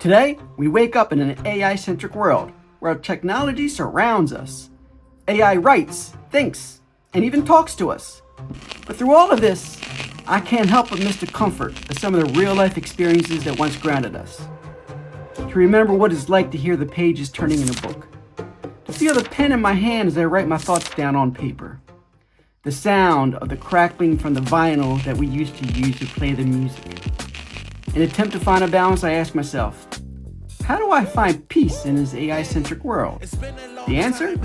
Today, we wake up in an AI-centric world where technology surrounds us. AI writes, thinks, and even talks to us. But through all of this, I can't help but miss the comfort of some of the real-life experiences that once grounded us. To remember what it's like to hear the pages turning in a book. To feel the pen in my hand as I write my thoughts down on paper. The sound of the crackling from the vinyl that we used to use to play the music. In an attempt to find a balance, I ask myself, how do I find peace in this AI-centric world? The answer?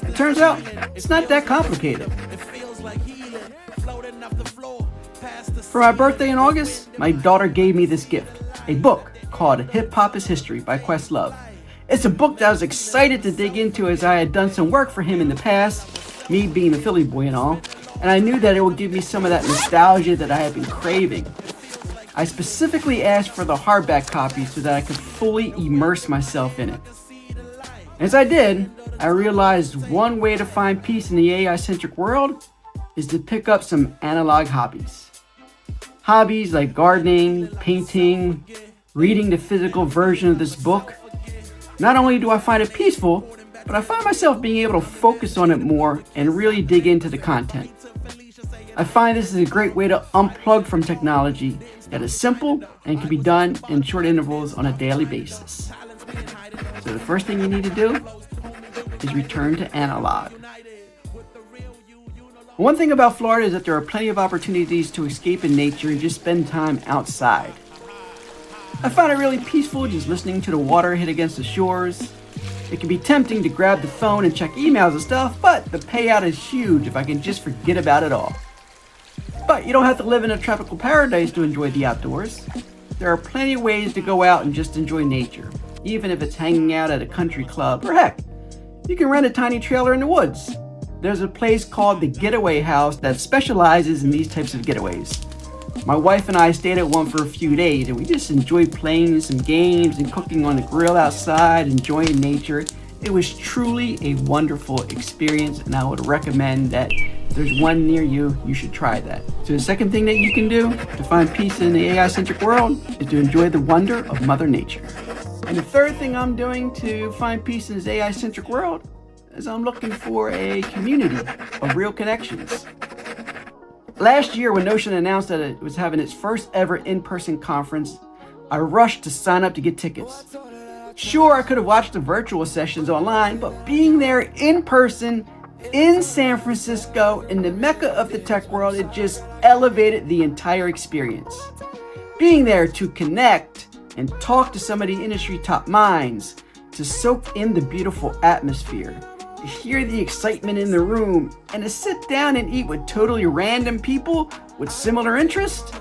It turns out, it's not that complicated. For my birthday in August, my daughter gave me this gift, a book called Hip Hop is History by Questlove. It's a book that I was excited to dig into as I had done some work for him in the past, me being a Philly boy and all, and I knew that it would give me some of that nostalgia that I had been craving. I specifically asked for the hardback copy so that I could fully immerse myself in it. As I did, I realized one way to find peace in the AI-centric world is to pick up some analog hobbies. Hobbies like gardening, painting, reading the physical version of this book. Not only do I find it peaceful, but I find myself being able to focus on it more and really dig into the content. I find this is a great way to unplug from technology that is simple and can be done in short intervals on a daily basis. So the first thing you need to do is return to analog. One thing about Florida is that there are plenty of opportunities to escape in nature and just spend time outside. I find it really peaceful just listening to the water hit against the shores. It can be tempting to grab the phone and check emails and stuff, but the payout is huge if I can just forget about it all. But you don't have to live in a tropical paradise to enjoy the outdoors. There are plenty of ways to go out and just enjoy nature, even if it's hanging out at a country club, or heck, you can rent a tiny trailer in the woods. There's a place called the Getaway House that specializes in these types of getaways. My wife and I stayed at one for a few days, and we just enjoyed playing some games and cooking on the grill outside, enjoying nature. It was truly a wonderful experience, and I would recommend that if there's one near you, you should try that. So the second thing that you can do to find peace in the AI-centric world is to enjoy the wonder of Mother Nature. And the third thing I'm doing to find peace in this AI-centric world is I'm looking for a community of real connections. Last year, when Notion announced that it was having its first ever in-person conference, I rushed to sign up to get tickets. Sure, I could have watched the virtual sessions online, but being there in person, in San Francisco, in the mecca of the tech world, it just elevated the entire experience. Being there to connect and talk to some of the industry top minds, to soak in the beautiful atmosphere, to hear the excitement in the room, and to sit down and eat with totally random people with similar interests,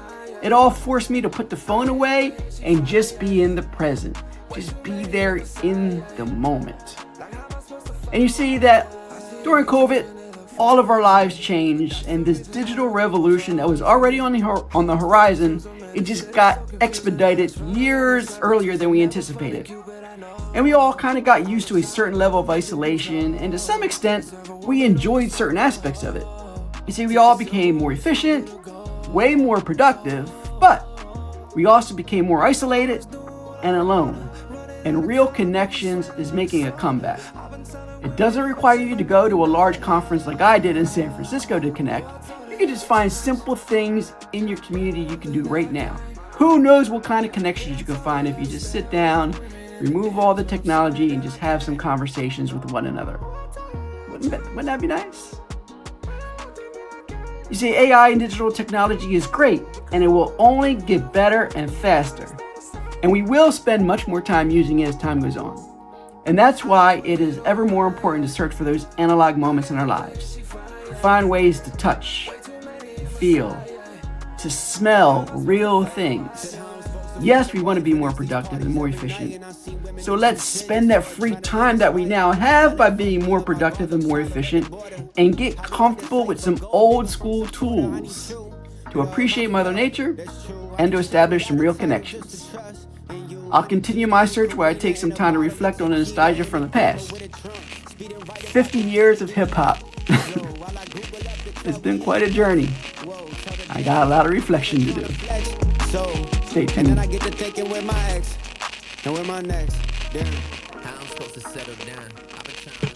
it all forced me to put the phone away and just be in the present. Just be there in the moment. And you see that during COVID, all of our lives changed, and this digital revolution that was already on the horizon, it just got expedited years earlier than we anticipated. And we all kind of got used to a certain level of isolation, and to some extent, we enjoyed certain aspects of it. You see, we all became more efficient, way more productive, but we also became more isolated and alone. And real connections is making a comeback. It doesn't require you to go to a large conference like I did in San Francisco to connect. You can just find simple things in your community you can do right now. Who knows what kind of connections you can find if you just sit down, remove all the technology, and just have some conversations with one another. Wouldn't that be nice? You see, AI and digital technology is great, and it will only get better and faster. And we will spend much more time using it as time goes on. And that's why it is ever more important to search for those analog moments in our lives. To find ways to touch, to feel, to smell real things. Yes, we want to be more productive and more efficient. So let's spend that free time that we now have by being more productive and more efficient and get comfortable with some old school tools to appreciate Mother Nature and to establish some real connections. I'll continue my search where I take some time to reflect on the nostalgia from the past. 50 years of hip hop. It's been quite a journey. I got a lot of reflection to do. Stay tuned. And where my next? Damn. How I'm supposed to settle down. I've been trying.